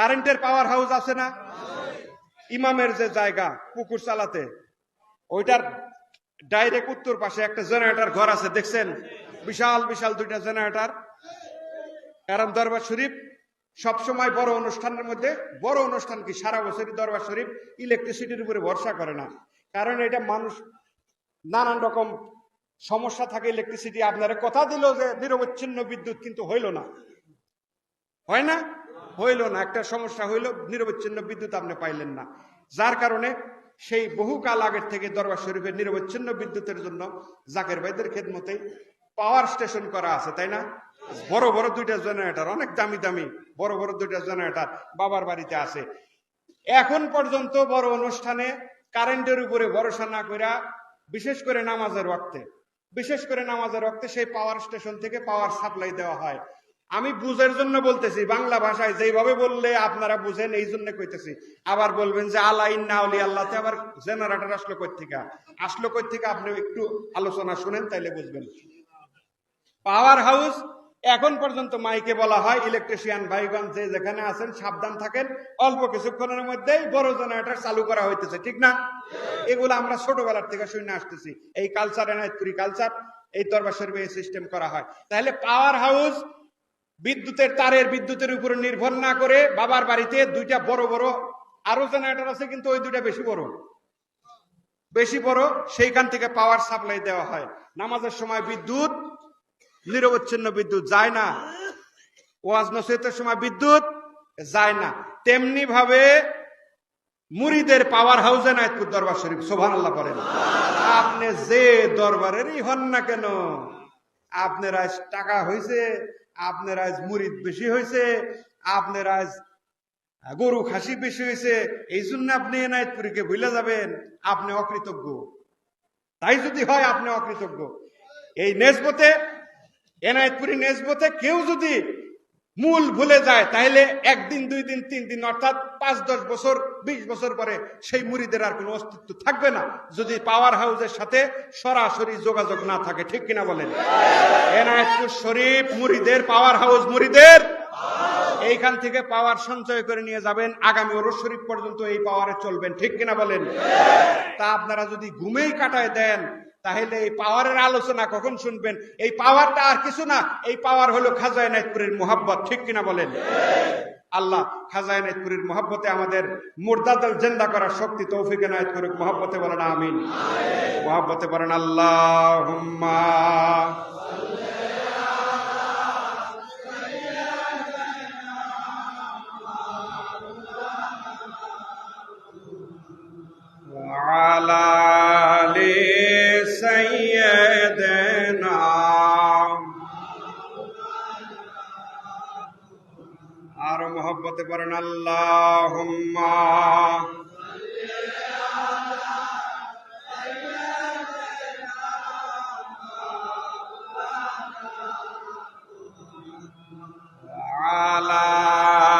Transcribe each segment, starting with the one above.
কারেন্টের power house আছে না? ইমামের যে জায়গা পুকুর চালাতে, ওইটার ডাইরেক্ট উত্তর পাশে একটা জেনারেটর ঘর আছে, দেখছেন? বিশাল বিশাল দুইটা জেনারেটর। কারণ দরবার শরীফ সবসময় বড় অনুষ্ঠানের মধ্যে, বড় অনুষ্ঠান কি সারা বছরই দরবার শরীফ ইলেকট্রিসিটির উপরে ভরসা করে না। কারণ এটা মানুষ নানান রকম সমস্যা থাকে। ইলেকট্রিসিটি আপনারা কথা দিল যে নিরবচ্ছিন্ন বিদ্যুৎ, কিন্তু হইল না, হয় না, হইল না। একটা সমস্যা হইল, নিরবচ্ছিন্ন বিদ্যুৎ আপনি পাইলেন না। যার কারণে সেই বহুকাল আগের থেকে দরবার শরীফের নিরবচ্ছিন্ন বিদ্যুতের জন্য জাকের ভাইদের খেদমতে পাওয়ার স্টেশন করা আছে, তাই না? বড় বড় দুইটা জেনারেটর, অনেক দামি দামি বড় বড় দুইটা জেনারেটর বাবার বাড়িতে আছে। এখন পর্যন্ত বড় অনুষ্ঠানে কারেন্টের উপরে ভরসা না কইরা, বিশেষ করে নামাজের ওয়াক্তে সেই পাওয়ার স্টেশন থেকে পাওয়ার সাপ্লাই দেওয়া হয়। আমি বুঝের জন্য বলতেছি, বাংলা ভাষায় যেভাবে বললে আপনারা বুঝেন এই জন্য কইতেছি। আবার বলবেন যে আল্লাহ ইন্না আউলিয়া আল্লাহতে আবার জেনারেটর আসলো কই থেকে, আপনি একটু আলোচনা শুনেন তাইলে বুঝবেন। পাওয়ার হাউস এখন পর্যন্ত মাইকে বলা হয়, ইলেকট্রিশিয়ান ভাইগণ যে যেখানে আছেন সাবধান থাকেন, অল্প কিছুক্ষণের মধ্যেই বড় জেনারেটর চালু করা হইতেছে, ঠিক না? এগুলো আমরা ছোটবেলার থেকে শুনে আসতেছি। এই কালচার, এনায়েতপুরি কালচার, এই দরবার শরীফে এই সিস্টেম করা হয়। তাহলে পাওয়ার হাউস বিদ্যুতের তারের বিদ্যুতের উপরে নির্ভর না করে বাবার বাড়িতে দুইটা বড় বড় আরো জেনারেটর আছে, কিন্তু ওই দুইটা বেশি বড়, সেইখান থেকে পাওয়ার সাপ্লাই দেওয়া হয়। নামাজের সময় বিদ্যুৎ, নিরবচ্ছিন্ন বিদ্যুৎ যায় না, ওয়াজ নসিহতের সময় বিদ্যুৎ যায় না। তেমনি ভাবে মুরিদের পাওয়ার হাউসে এনায়েতপুর দরবার শরীফ, সুবহানাল্লাহ পড়েন। আপনি যে দরবারেরই হন না কেন, আপনার আজ টাকা হয়েছে, আপনার আজ মুরিদ বেশি হয়েছে, আপনার আজ গরু খাসি বেশি হয়েছে, এই জন্য আপনি এনায়েতপুরীকে ভুলে যাবেন, আপনি অকৃতজ্ঞ। তাই যদি হয় আপনি অকৃতজ্ঞ। এই নেসবতে, এনায়েতপুরী নেসবতে কেউ যদি মূল ভুলে যায়, তাহলে একদিন, 2 দিন, 3 দিন, অর্থাৎ 5-10 বছর, 20 বছর পরে সেই মুরিদের আর কোনো অস্তিত্ব থাকবে না, যদি পাওয়ার হাউসের সাথে সরাসরি যোগাযোগ না থাকে, ঠিক কিনা বলেন? এনায়েতপুর শরীফ মুরিদের পাওয়ার হাউস, মুরিদের এইখান থেকে পাওয়ার সঞ্চয় করে নিয়ে যাবেন, আগামী ওরস শরীফ পর্যন্ত এই পাওয়ারে চলবেন, ঠিক কিনা বলেন? তা আপনারা যদি ঘুমেই কাটায় দেন, তাহলে এই পাওয়ারের আলোচনা কখন শুনবেন? এই পাওয়ারটা আর কিছু না, এই পাওয়ার হলো খাজা এনায়েতপুরীর মুহাব্বত, ঠিক কিনা বলেন? আল্লাহ খাজা এনায়েতপুরীর মুহাব্বতে আমাদের মুর্দাদাল জিন্দা করার শক্তি তৌফিক এনায়েত করুক। মুহাব্বতে বলেন আমিন। মুহাব্বতে বলেন আল্লাহুম্মা। আর মোহব্বতে পড়েন আল্লাহুম্মা। আলা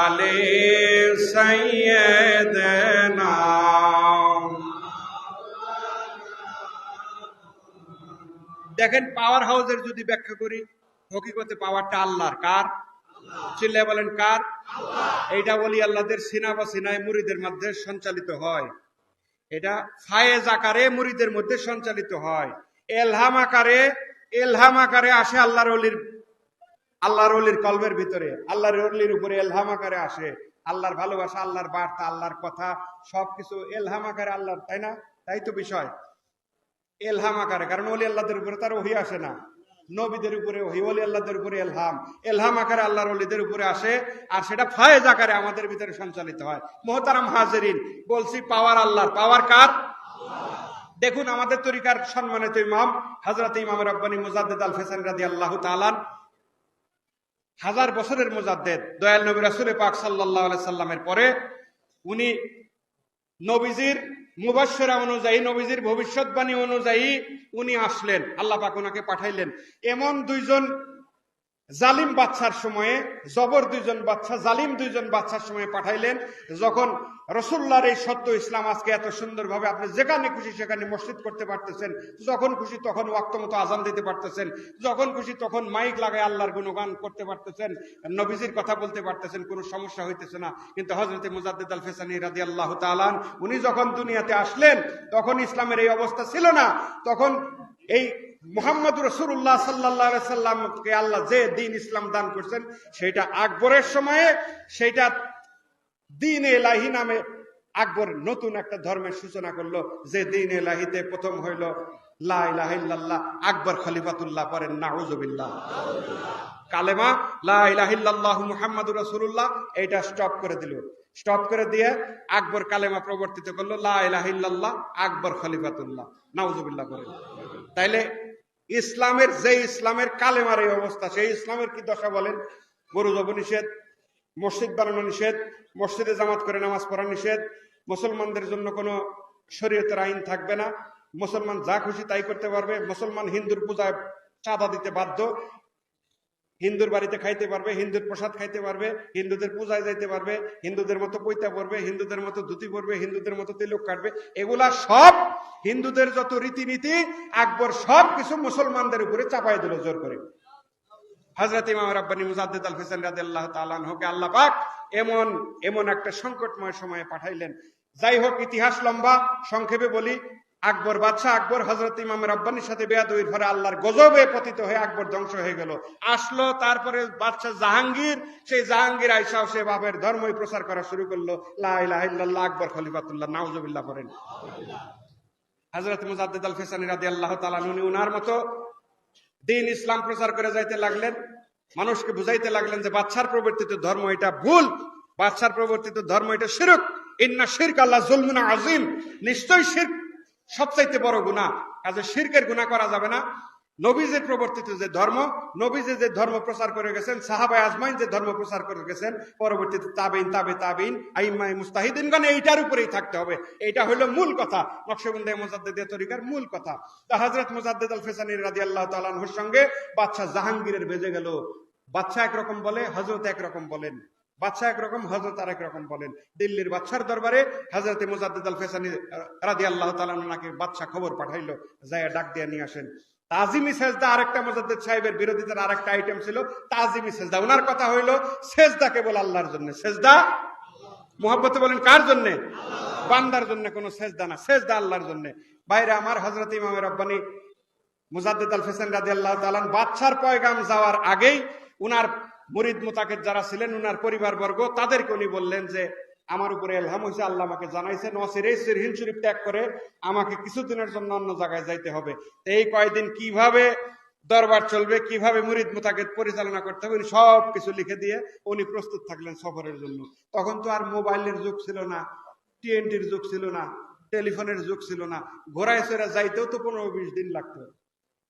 আলি সাইয়্যিদিনা। দেখেন, পাওয়ার হাউসের যদি ব্যাখ্যা করি, হকিকতে পাওয়ারটা আল্লাহর। কার? চিল্লায় বলেন কার? এইটা বলি আল্লাহদের সিনা বা সিনায় মুরিদের মধ্যে সঞ্চালিত হয়। এটা ফায়েজ আকারে মুরিদের মধ্যে সঞ্চালিত হয়। এলহাম আকারে আসে আল্লাহর ওলির কলবের ভিতরে, আল্লাহর ওলির উপরে এলহাম আকারে আসে। আল্লাহর ভালোবাসা, আল্লাহর বার্তা, আল্লাহর কথা সবকিছু এলহাম আকারে আল্লাহর, তাই না? তাই তো বিষয় এলহাম আকারে। কারণ ওলি আল্লাহদের উপরে তার ওহী আসে না, নবীদের উপরে ওহী, ওলি আল্লাহদের উপরে এলহাম আকারে আল্লাহর ওলিদের উপরে আসে, আর সেটা ফায়েজ আকারে আমাদের ভিতরে সঞ্চালিত হয়। মুহতারাম হাজিরিন, বলছি পাওয়ার আল্লাহর। পাওয়ার কার? দেখুন, আমাদের তরিকার সম্মানিত ইমাম হযরত ইমাম রব্বানী মুজাদ্দিদ আল ফেসানি রাদিয়াল্লাহু তাআলা, 1000 বছরের মুজাদ্দিদ, দয়াল নবী রাসূল পাক সাল্লাল্লাহু আলাইহি সাল্লামের পরে উনি নবীজির মুবাশশিরা অনুযায়ী, নবীজির ভবিষ্যৎবাণী অনুযায়ী উনি আসলেন, আল্লাহ পাক ওনাকে পাঠাইলেন। এমন দুইজন জালিম বাদশার সময়ে, জবর দুইজন বাদশা, জালিম দুইজন বাদশার সময়ে পাঠাইলেন, যখন রসুল্লাহর এই সত্য ইসলাম আজকে এত সুন্দরভাবে আপনি যেখানে খুশি সেখানে মসজিদ করতে পারতেছেন, যখন খুশি তখন ওয়াক্ত মতো আজান দিতে পারতেছেন, যখন খুশি তখন মাইক লাগায় আল্লাহর গুণগান করতে পারতেছেন, নবীজির কথা বলতে পারতেছেন, কোনো সমস্যা হইতেছে না। কিন্তু হযরত মুজাদ্দিদ আল ফেসানি রাদিয়াল্লাহু তাআলা উনি যখন দুনিয়াতে আসলেন তখন ইসলামের এই অবস্থা ছিল না। তখন এই মুহাম্মদ রাসূলুল্লাহ সাল্লাল্লাহু আলাইহি সাল্লামকে আল্লাহ যে দ্বীন ইসলাম দান করছেন সেটা আকবরের সময়ে সেটা দ্বীন ইলাহি নামে আকবর নতুন একটা ধর্মের সূচনা করলো, যে দ্বীন ইলাহিতে প্রথম হইল লা ইলাহা ইল্লাল্লাহ। আকবর খলিফাতুল্লাহ পড়েন নাউযুবিল্লাহ, কালেমা লা ইলাহা ইল্লাল্লাহ মুহাম্মাদুর রাসূলুল্লাহ এটা স্টপ করে দিল। স্টপ করে দিয়ে আকবর কালেমা প্রবর্তিত করলো লা ইলাহা ইল্লাল্লাহ আকবর খলিফাতুল্লাহ, নাউযুবিল্লাহ করেন। তাইলে ইসলামের যে ইসলামের কালেমার এই অবস্থা, সেই ইসলামের কি দশা বলেন? গরু জব নিষেধ, মসজিদ বানানো নিষেধ, মসজিদে জামাত করে নামাজ পড়া নিষেধ, মুসলমানদের জন্য কোনো শরীয়তের আইন থাকবে না, মুসলমান যা খুশি তাই করতে পারবে, মুসলমান হিন্দুর পূজায় চাঁদা দিতে বাধ্য, হিন্দুর বাড়িতে খাইতে পারবে, হিন্দুর প্রসাদ খাইতে পারবে, হিন্দুদের পূজায় যাইতে পারবে, হিন্দুদের মতো পৈতা পরবে, হিন্দুদের মতো ধুতি পরবে, হিন্দুদের মতো তিলক কাটবে, এগুলা সব হিন্দুদের যত রীতিনীতি আকবর সব কিছু মুসলমানদের উপরে চাপাই দিল জোর করে। হযরত ইমাম রাব্বানী মুজাদ্দিদ আল ফিসানি রাদিয়াল্লাহু তাআলা আনহুকে আল্লাহ পাক এমন একটা সংকটময় সময়ে পাঠাইলেন। যাই হোক, ইতিহাস লম্বা, সংক্ষেপে বলি। আকবর বাদশাহ আকবর হযরত ইমাম রাব্বানীর সাথে বেয়াদবির ফলে আল্লাহর গজবে পতিত হয়ে আকবর ধ্বংস হয়ে গেল। আসলো তারপরে বাদশাহ জাহাঙ্গীর, সেই জাহাঙ্গীর আইসাও সে বাপের ধর্মই প্রচার করা শুরু করলো, লা ইলাহা ইল্লাল্লাহ আকবর খলিফাতুল্লাহ, নাউযুবিল্লাহ করেন। হযরত মুজাদ্দিদ আল ফিসানি রাদিয়াল্লাহু তাআলা উনি উনার মতো দ্বীন ইসলাম প্রচার করে যাইতে লাগলেন, মানুষকে বুঝাইতে লাগলেন যে বাদশার প্রবর্তিত ধর্ম এটা ভুল, বাদশার প্রবর্তিত ধর্ম এটা শিরক, ইন্না শিরক আল্লাহ যুলমুন আযীম, নিশ্চয়ই শিরক সবচাইতে বড় গুনাহ, কাজে শিরকের গুনাহ করা যাবে না। নবীজির প্রবর্তিত যে ধর্ম, নবীজি যে ধর্ম প্রচার করে গেছেন, সাহাবায়ে আজমাইন যে ধর্ম প্রচার করে গেছেন, পরবর্তীতে তাবেঈন, তাবে তাবেঈন, আইম্মায়ে মুজতাহিদিনগণ এইটার উপরেই থাকতে হবে। এটা হলো মূল কথা, নকশবন্দি মুজাদ্দিদের তরিকার মূল কথা। তা হযরত মুজাদ্দিদ আল ফিসানি রাদিয়াল্লাহু তাআলা আনহুর সঙ্গে বাদশা জাহাঙ্গীরের বেজে গেল। বাদশা একরকম বলে, হযরত একরকম বলেন, বাদশা একরকম, হযরত আরেক রকম বলেন। দিল্লির বাদশার দরবারে হযরত মুজাদ্দিদ আল ফিসানি রাদিয়াল্লাহু তাআলা আনহুকে বাদশা খবর পাঠাইলো, যায় ডাক দিয়ে নিয়ে আসেন। তাজিমি সেজদা আরেকটা মুজাদ্দিদ সাহেবের বিরোধিতার আরেকটা আইটেম ছিল তাজিমি সেজদা। ওনার কথা হইল সেজদা কেবল আল্লাহর জন্য, সেজদা মুহাব্বতে বলেন কার জন্য? বান্দার জন্য, কোনো সেজদা না, সেজদা আল্লাহর জন্য। বাইরে আমার হযরত ইমাম রাব্বানী মুজাদ্দিদ আল ফিসানি রাদিয়াল্লাহু তাআলা বাদশার পয়গাম যাওয়ার আগেই উনার মুরিদ মুতাকিদ যারা ছিলেন, উনার পরিবারবর্গ, তাদেরকে উনি বললেন যে আমার উপরে ইলহাম হয়েছে, আল্লাহ আমাকে জানাইছেন অচিরেই সিরহিন শরীফ ত্যাগ করে আমাকে কিছুদিনের জন্য অন্য জায়গায় যাইতে হবে। এই কয়দিন কিভাবে দরবার চলবে, কিভাবে মুরিদ মুতাকিদ পরিচালনা করতে হবে, উনি সব কিছু লিখে দিয়ে উনি প্রস্তুত থাকলেন সফরের জন্য। তখন তো আর মোবাইলের যুগ ছিল না, টিএনটির যুগ ছিল না, টেলিফোনের যুগ ছিল না, ঘোড়ায় চড়ে যাইতেও তো 15-20 দিন লাগতো।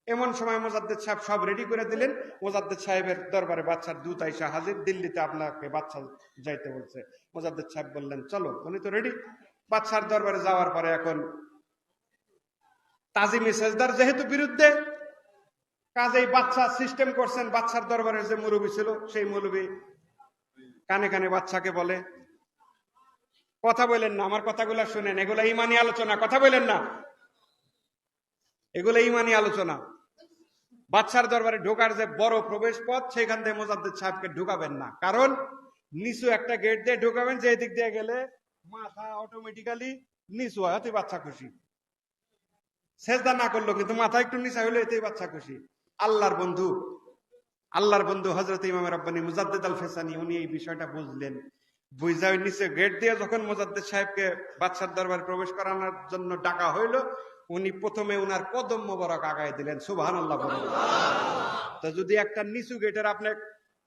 এমন সময় মুজাদ্দিদ সাহেব সব রেডি করে দিলেন। মুজাদ্দিদ সাহেবের দরবারে বাদশার দূত আইসা হাজির, দিল্লিতে আপনাকে বাদশা যাইতে বলছে। মুজাদ্দিদ সাহেব বললেন চলো, উনি তো রেডি। বাদশার দরবারে যাওয়ার পরে এখন তাজিমি সেজদার যেহেতু বিরুদ্ধে, কাজেই বাদশা সিস্টেম করছেন, বাদশার দরবারের যে মুরব্বী ছিল সেই মুরব্বী কানে কানে বাদশাকে বলে, কথা বলেন না, আমার কথাগুলো শুনেন, এগুলা ইমানি আলোচনা, কথা বলেন না, এগুলো ইমানি আলোচনা। বাদশার দরবারে ঢোকার যে বড় প্রবেশ পথ, সেখান থেকে মুজাদ্দিদ সাহেবকে ঢুকাবেন না, কারণ নিচু একটা গেট দিয়ে ঢুকাবেন, যে দিক দিয়ে গেলে মাথা অটোমেটিক্যালি নিচু হয়, এতেই বাচ্চা খুশি। সেজদা না করলো কিন্তু মাথা একটু নিচা হইলো, এতেই বাচ্চা খুশি। আল্লাহর বন্ধু হযরত ইমাম রাব্বানী মুজাদ্দিদ আল ফিসানি উনি এই বিষয়টা বুঝলেন। বুঝা ওই নিচে গেট দিয়ে যখন মুজাদ্দিদ সাহেবকে বাদশার দরবারে প্রবেশ করানোর জন্য ডাকা হইলো, উনি প্রথমে উনার কদম মোবারক আগায় দিলেন, সুবহানাল্লাহ বলেন। তো যদি একটা নিচু গেটের আপনি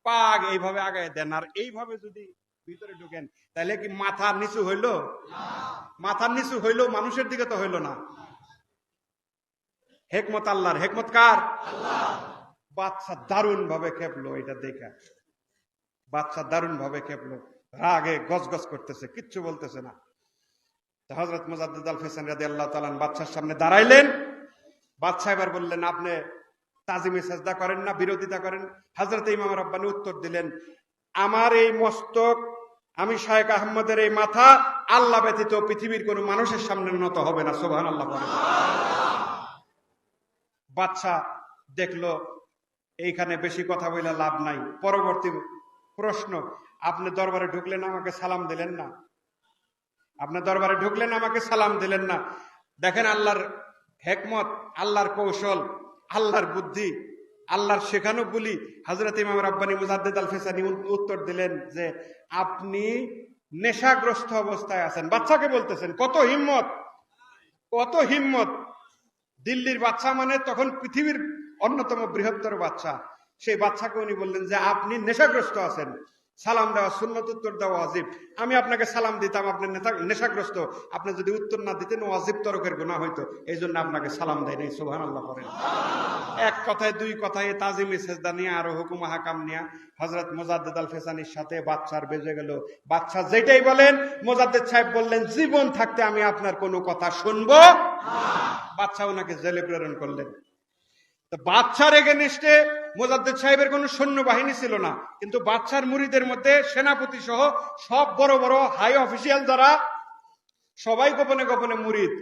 পাগ এইভাবে আগায় দেন আর এইভাবে যদি ভিতরে ঢুকেন, তাহলে কি মাথা নিচু হইলো? মাথা নিচু হইলো, মানুষের দিকে তো হইলো না। হেকমত আল্লাহর, হেকমত কার? বাদশা দারুণ ভাবে খেপলো, এটা দেখা বাদশা দারুণ ভাবে খেপলো, রাগে গজগজ করতেছে, কিচ্ছু বলতেছে না। হযরত মুজাদ্দিদ আল ফিসানি রাদিয়াল্লাহু তাআলা বাদশার সামনে দাঁড়াইলেন। বাদশা এবার বললেন, আপনি তাজিমে সেজদা করেন না, বিরোধিতা করেন? হযরত ইমাম রাব্বানী উত্তর দিলেন, আমার এই মস্তক আমি শায়েখ আহমদের এই মাথা আল্লাহ ব্যতীত পৃথিবীর কোন মানুষের সামনে নত হবে না। সুবহানাল্লাহ বলেন। বাচ্চা দেখলো এইখানে বেশি কথা বলে লাভ নাই। পরবর্তী প্রশ্ন, আপনি দরবারে ঢুকলেন, আমাকে সালাম দিলেন না। আপনি দরবারে ঢুকলেন, আমাকে সালাম দিলেন না। দেখেন আল্লাহর হেকমত, আল্লাহর কৌশল, আল্লাহর বুদ্ধি, আল্লাহর শেখানো বলি। হযরত ইমাম রাব্বানী মুজাদ্দিদ আল ফিসানি উত্তর দিলেন যে আপনি নেশাগ্রস্ত অবস্থায় আছেন। বাচ্চাকে বলতেছেন, কত হিম্মত, কত হিম্মত। দিল্লির বাচ্চা মানে তখন পৃথিবীর অন্যতম বৃহত্তর বাচ্চা। সেই বাচ্চাকে উনি বললেন যে আপনি নেশাগ্রস্ত আছেন, সালাম দেওয়া সুন্নত, উত্তর দেওয়া ওয়াজিব। আমি আপনাকে সালাম দিতাম, আপনি নেশাগ্রস্ত, আপনি যদি উত্তর না দিতেন ওয়াজিব তরকের গুনাহ হইতো, এই জন্য আপনাকে সালাম দেয় নাই। সুবহানাল্লাহ করেন। এক কথায় দুই কথায় তাজিমে সেজদা নিয়ে আরো হুকুম হাকাম নিয়ে হযরত মুজাদ্দিদ আল ফিসানির সাথে বাচ্চার বেজে গেল। বাচ্চা যেটাই বলেন, মুজাদ্দিদ সাহেব বললেন জীবন থাকতে আমি আপনার কোনো কথা শুনবো না। বাচ্চা ওনাকে জেলে প্রেরণ করলেন। বাচ্চার এগেনস্টে মুজাদ্দিদ সাহেবের কোন সৈন্যবাহিনী ছিল না, কিন্তু বাচ্চার মুরিদের মধ্যে সেনাপতি সহ সব বড় বড় হাই অফিসিয়াল যারা, সবাই গোপনে গোপনে মুরিদ।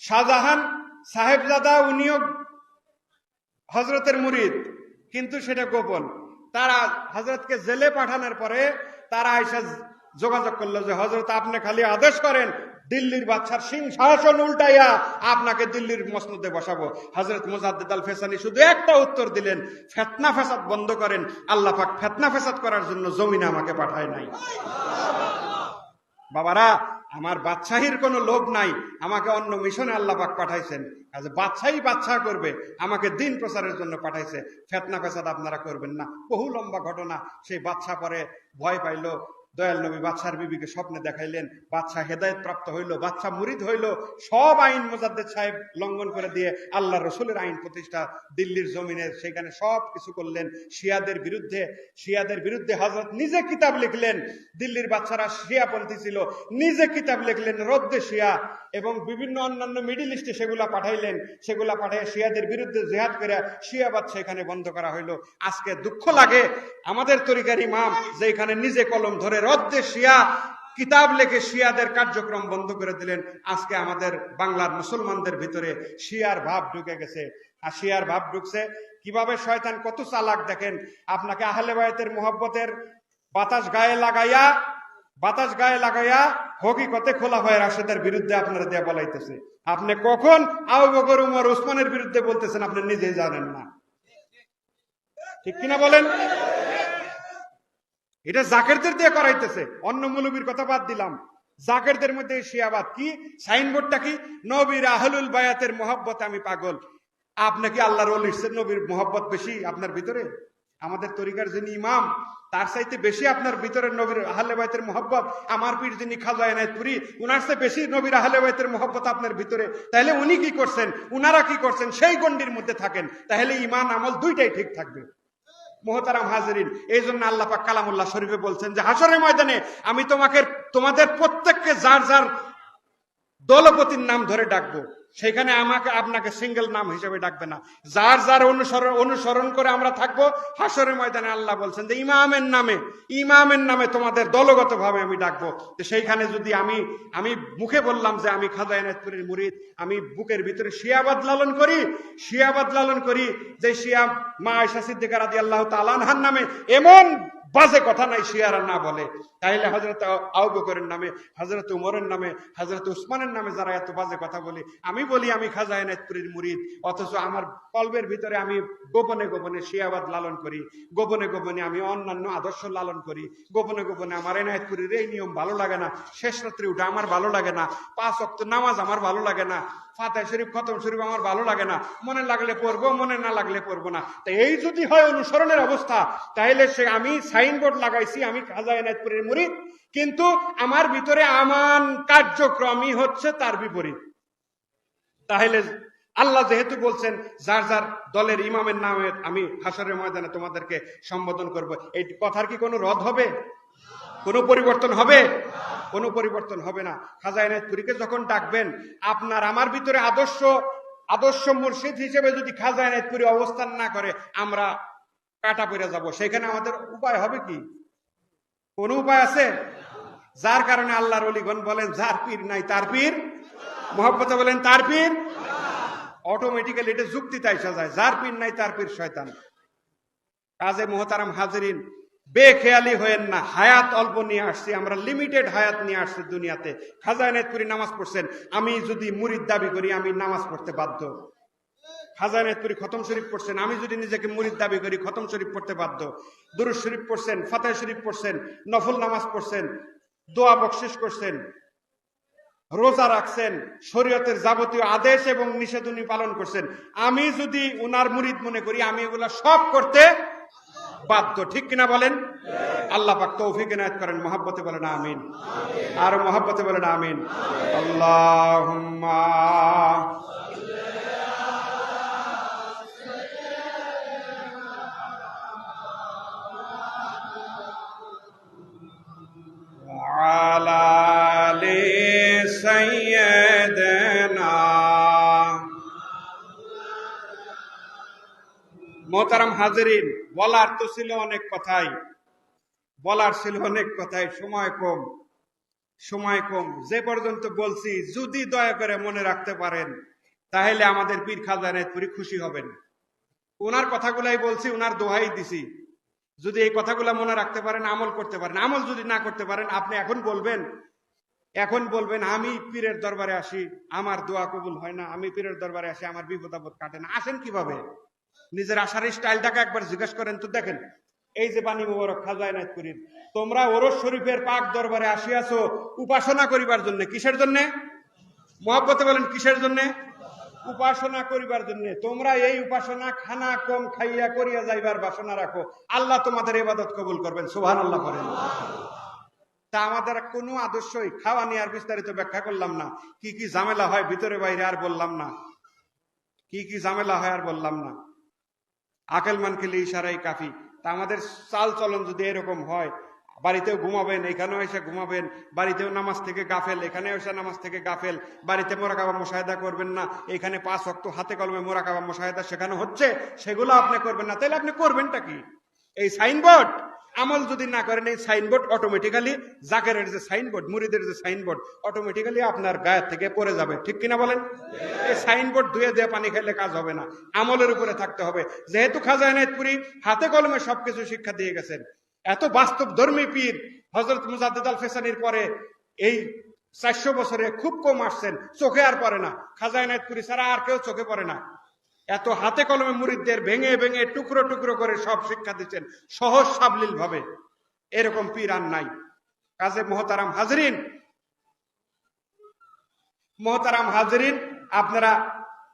শাহজাহান সাহেবজাদা উনিও হযরতের মুরিদ, কিন্তু সেটা গোপন। তারা হযরতকে জেলে পাঠানোর পরে তারা আইসা যোগাযোগ করলো যে হযরত আপনি খালি আদেশ করেন, দিল্লির বাচ্চার সিংহাসন উল্টাইয়া আপনাকে দিল্লির মসনদে বসাবো। হযরত মুজাদ্দিদ আল ফিসানি শুধু একটা উত্তর দিলেন, ফিতনা ফাসাদ বন্ধ করেন। আল্লাহ পাক ফিতনা ফাসাদ করার জন্য জমিনে আমাকে পাঠায় নাই। বাবারা, আমার বাদশাহীর কোনো লোভ নাই, আমাকে অন্য মিশনে আল্লাহ পাক পাঠাইছেন। বাদশাহী বাদশা করবে, আমাকে দিন প্রচারের জন্য পাঠাইছে। ফিতনা ফাসাদ আপনারা করবেন না। বহু লম্বা ঘটনা। সেই বাদশা পরে ভয় পাইলো। দয়াল নবী বাদশার বিবিকে স্বপ্নে দেখাইলেন, বাদশা হেদায়েত প্রাপ্ত হইল, বাদশা মুরিদ হইল। সব আইন মুজাদ্দিদ সাহেব লঙ্ঘন করে দিয়ে আল্লাহ রসুলের আইন প্রতিষ্ঠা দিল্লির জমিনে, সেখানে সব কিছু করলেন শিয়াদের বিরুদ্ধে। শিয়াদের বিরুদ্ধে হযরত নিজে কিতাব লিখলেন। দিল্লির বাচ্চারা শিয়াপন্থী ছিল, নিজে কিতাব লিখলেন রদ্দে শিয়া, এবং বিভিন্ন অন্যান্য মিডিল ইস্টে সেগুলা পাঠাইলেন। সেগুলা পাঠিয়ে শিয়াদের বিরুদ্ধে জিহাদ করে শিয়াবাদ সেখানে বন্ধ করা হইল। আজকে দুঃখ লাগে আমাদের তরিকার ইমাম যে এখানে নিজে কলম ধরে রদ্দে শিয়া কিতাব লেখে শিয়াদের কার্যক্রম বন্ধ করে দিলেন। আজকে আমাদের বাংলার মুসলমানদের ভিতরে শিয়ার ভাব ঢুকে গেছে। আর শিয়ার ভাব ঢুকছে কিভাবে? শয়তান কত চালাক দেখেন। আপনাকে আহলে বায়তের মুহাব্বতের বাতাস গায়ে লাগাইয়া হকিকতে খোলাফায়ে রাশেদের বিরুদ্ধে আপনারা দিয়ে বলাইতেছে। আপনি কখন আবু বকর, উমর, ওসমানের বিরুদ্ধে বলতেছেন আপনি নিজেই জানেন না। ঠিক কিনা বলেন? এটা জাকেরদের দিয়ে করাইতেছে। অন্য মৌলবীর কথা বাদ দিলাম, জাকেরদের মধ্যে শিয়াবাদ কি, সাইনবোর্ডটা কি, নবীর আহলুল বায়াতের মোহাব্বত আমি পাগল। আপনাকে আল্লাহর ওলির নবীর মোহাব্বত বেশি আপনার ভিতরে? আমাদের তরিকার যিনি ইমাম তার চাইতে বেশি আপনার ভিতরে নবীর আহলে বায়তের মোহাব্বত? আমার পীর যিনি খাজা এনায়েতপুরী, উনার চেয়ে বেশি নবীর আহলে বায়তের মোহাব্বত আপনার ভিতরে? তাহলে উনি কি করছেন, উনারা কি করছেন, সেই গণ্ডির মধ্যে থাকেন, তাহলে ঈমান আমল দুইটাই ঠিক থাকবে। মুহতারাম হাজিরিন, এই জন্য আল্লাহ পাক কালামুল্লাহ শরীফে বলছেন যে হাসরের ময়দানে আমি তোমাদের প্রত্যেককে যার যার দলপতির নাম ধরে ডাকবো। সেখানে আমাকে আপনাকে সিঙ্গেল নাম হিসেবে ডাকবে না, যার যার অনুসরণ করে আমরা থাকবো। হাসরের ময়দানে আল্লাহ বলছেন যে ইমামের নামে তোমাদের দলগত ভাবে আমি ডাকবো। সেইখানে যদি আমি মুখে বললাম যে আমি খাজা এনায়েতপুরীর মুরিদ, আমি বুকের ভিতরে শিয়াবাদ লালন করি যে শিয়া মা আয়েশা সিদ্দিকা রাদিয়াল্লাহু তাআলা আনহার নামে এমন বাজে কথা নাই শিয়ারা না বলে, তাইলে হযরত আবু বকরের নামে, হযরত উমরের নামে, হযরত উসমানের নামে যারা এত বাজে কথা বলি, আমি বলি আমি খাজা এনায়েতপুরীর মুরিদ, অথচ আমার কলবের ভিতরে আমি গোপনে গোপনে শিয়াবাদ লালন করি, গোপনে গোপনে আমি অন্যান্য আদর্শ লালন করি, গোপনে গোপনে আমার এনায়েতপুরীর এই নিয়ম ভালো লাগে না, শেষ রাত্রি উঠা আমার ভালো লাগে না, 5 ওয়াক্ত নামাজ আমার ভালো লাগে না, ফাতিহা শরীফ খতম শরীফ আমার ভালো লাগে না, মনে লাগলে পড়বো, মনে না লাগলে পড়বো না। তাই এই যদি হয় অনুসরণের অবস্থা, তাহলে আমি সাইনবোর্ড লাগাইছি আমি খাজা এনায়েতপুরীর মুরিদ, কিন্তু আমার ভিতরে আমান কার্যক্রমই হচ্ছে তার বিপরীত। তাহলে আল্লাহ যেহেতু বলছেন যার যার দলের ইমামের নামে আমি হাসরের ময়দানে তোমাদেরকে সম্বোধন করব, এই কথার কি কোনো রদ হবে? কোনো পরিবর্তন হবে? কোনো পরিবর্তন হবে না। খাজা এনায়েতপুরীকে যখন ডাকবেন, আপনার আমার ভিতরে আদর্শ মুর্শিদ হিসেবে যদি খাজা এনায়েতপুরী অবস্থান না করে, আমরা কাটা পড়ে যাব। সেখানে আমাদের উপায় হবে কি? কোন উপায় আছে? যার কারণে আল্লাহর ওলিগণ বলেন যার পীর নাই তার পীর, মহব্বতে বলেন তার পীর। অটোমেটিক্যালি এটা যুক্তিতে এসে যায়, যার পীর নাই তার পীর শয়তান। কাজে মোহতারাম হাজিরিন, বেখেয়ালি হয়েন না। হায়াত অল্প নিয়ে আসছি আমরা, লিমিটেড হায়াত নিয়ে আসছি দুনিয়াতে। খাজা এনায়েতপুরী নামাজ পড়ছেন, আমি যদি মুরিদ দাবি করি আমি নামাজ পড়তে বাধ্য। খাজা এনায়েতপুরী খতম শরীফ পড়ছেন, আমি যদি নিজেকে মুরিদ দাবি করি খতম শরীফ পড়তে বাধ্য। দুরূদ শরীফ পড়ছেন, ফাতিহা শরীফ পড়ছেন, নফল নামাজ পড়ছেন, দোয়া বকশিশ করছেন, রোজা রাখছেন, শরীয়তের যাবতীয় আদেশ এবং নিষেধ উনি পালন করছেন। আমি যদি উনার মুরিদ মনে করি আমি এগুলা সব করতে বাধ্য। ঠিক কিনা বলেন? আল্লাহ পাক তৌফিক এনায়েত করেন। মহব্বতে বলেন আমিন। আর মহব্বতে বলেন আমিন। আল্লাহুম্মা আলা আলি সাইয়্যিদিনা। মোহতারাম হাজিরিন, বলার তো ছিল অনেক কথাই, সময় কম। যে পর্যন্ত বলছি যদি দয়া করে মনে রাখতে পারেন তাহলে আমাদের পীর খাজা এনায়েতপুরী খুশি হবেন। ওনার কথাগুলাই বলছি, ওনার দোহাই দিছি। যদি এই কথাগুলা মনে রাখতে পারেন, আমল করতে পারেন। আমল যদি না করতে পারেন, আপনি এখন বলবেন আমি পীরের দরবারে আসি, আমার দোয়া কবুল হয় না, আমি পীরের দরবারে আসি, আমার বিপদ আপদ কাটে না। আসেন কিভাবে? নিজের আসার স্টাইলটাকে একবার জিজ্ঞেস করেন তো। দেখেন, এই যে বাণী মোবারক খাজা এনায়েতপুরীর, তোমরা ওরস শরীফের পাক দরবারে আসিয়াছো উপাসনা করিবার জন্য। কিসের জন্য? মহব্বতে বলেন কিসের জন্য? উপাসনা করিবার জন্য। তোমরা এই উপাসনা খানা কম খাইয়া করিয়া যাইবার বাসনা রাখো, আল্লাহ তোমাদের ইবাদত কবুল করবেন। সুবহানাল্লাহ করেন। তা আমাদের কোনো আদর্শই খাওয়া নিয়ে আর বিস্তারিত ব্যাখ্যা করলাম না। কি কি ঝামেলা হয় ভিতরে বাইরে আর বললাম না। আকেল মান খেলে ইশারাই কাফি। তা আমাদের চাল চলন যদি এরকম হয়, বাড়িতেও ঘুমাবেন, এখানেও এসে ঘুমাবেন, বাড়িতেও নামাজ থেকে গাফেল, এখানেও এসে নামাজ থেকে গাফেল, বাড়িতে মোরাকাবা মুশাহিদা করবেন না, এখানে 5 ওয়াক্ত হাতে কলমে মোরাকাবা মুশাহিদা শেখানো হচ্ছে, সেগুলো আপনি করবেন না, তাহলে আপনি করবেনটা কি? এই সাইনবোর্ড আমল যদি না করেন, এই সাইনবোর্ড অটোমেটিক্যালি, জাকেরের যে সাইনবোর্ড, মুরিদের যে সাইনবোর্ড, অটোমেটিক্যালি আপনার গায়ের থেকে পড়ে যাবে। ঠিক কিনা বলেন? এই সাইনবোর্ড ধুয়ে দিয়ে পানি খেলে কাজ হবে না, আমলের উপরে থাকতে হবে। যেহেতু খাজা এনায়েতপুরী হাতে কলমে সবকিছু শিক্ষা দিয়ে গেছেন, এত বাস্তব ধর্মী পীর, হযরত মুজাদ্দিদ আল ফেসানির পরে এই 400 বছরে খুব কম আসছেন, চোখে আর পড়ে না। খাজা এনায়েতপুরী ছাড়া আর কেউ চোখে পড়ে না। এত হাতে কলমে মুরিদদের ভেঙে ভেঙে টুকরো টুকরো করে সব শিক্ষা দিচ্ছেন সহজ সাবলীল ভাবে। এরকম পীর আর নাই। কাজে মোহতারাম হাজরিন, আপনারা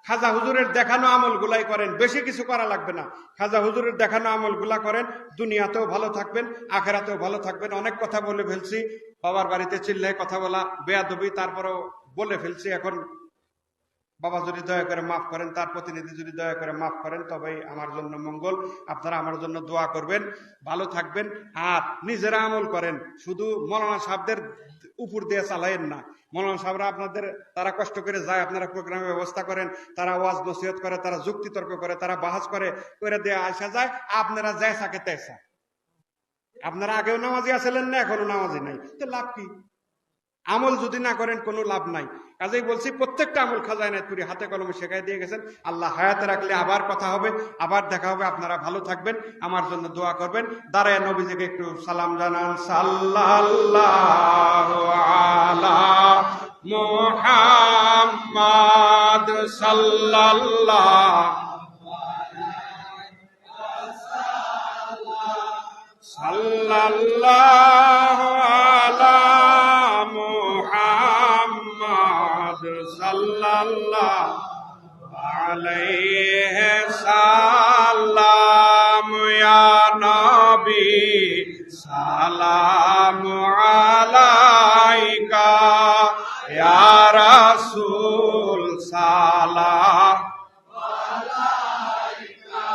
খাজা হুজুরের দেখানো আমল গুলাই করেন, বেশি কিছু করা লাগবে না। খাজা হুজুরের দেখানো আমল গুলা করেন, দুনিয়াতেও ভালো থাকবেন, আখেরাতেও ভালো থাকবেন। অনেক কথা বলে ফেলছি, বাবার বাড়িতে চিল্লায় কথা বলা বেয়াদবি, তারপরেও বলে ফেলছি। এখন বাবা যদি দয়া করে মাফ করেন, তার প্রতিনিধি যদি দয়া করে মাফ করেন, তবেই আমার জন্য মঙ্গল। আপনারা আমার জন্য দোয়া করবেন, ভালো থাকবেন, আর নিজেরা আমল করেন। শুধু মৌলানা সাহেবদের উপর দিয়ে চালাইয়েন না। মৌলানা সাহেবরা তারা কষ্ট করে যায়, আপনারা প্রোগ্রামের ব্যবস্থা করেন, তারা ওয়াজ নসিহত করে, তারা যুক্তি তর্ক করে, তারা বাহাস করে দিয়ে আসা যায়। আপনারা যায় সাকে তেসা, আপনারা আগেও নামাজি আসলেন না, এখনো নামাজি নাই, তো লাভ কি? আমল যদি না করেন কোনো লাভ নাই। কাজেই বলছি, প্রত্যেকটা আমল খাজা এনায়েতপুরী হাতে কলমে শেখাই দিয়ে গেছেন। আল্লাহ হায়াতে রাখলে আবার কথা হবে, আবার দেখা হবে। আপনারা ভালো থাকবেন, আমার জন্য দোয়া করবেন। দাঁড়ায় নবীজিকে একটু সালাম জানান। সাল্লাল্লাহু আলা মুহাম্মাদ সাল্লাল্লাহু আলা সাল্লাল্লাহু আলাইহি সাল্লাম। ইয়া নবী সালাম আলাইকা, ইয়া রাসূল সালাম আলাইকা,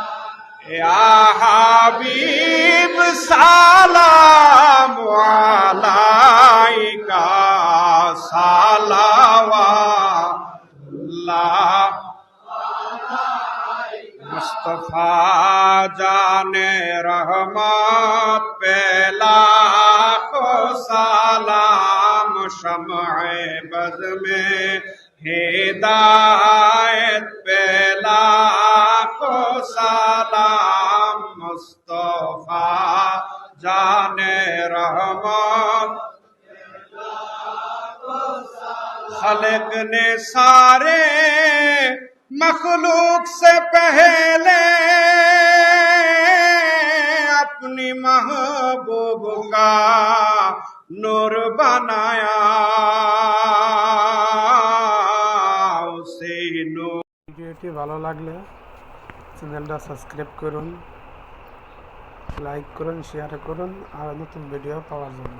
ইয়া হাবিব সালাম আলাইকা, সালাওয়াতুল্লাহ মুস্তাফা জানে রহমত পেলা को सलाम शम्ए बज़ में हिदायत पे लाखो सलाम मुस्तफा जाने रहमत खलक ने सारे मखलूक से पहले अपनी महबूब का नूर बनाया उसी नूर। ভিডিওটি ভালো লাগলে চ্যানেলটা সাবস্ক্রাইব করুন, লাইক করুন, শেয়ার করুন আর নতুন ভিডিও পাওয়ার জন্য।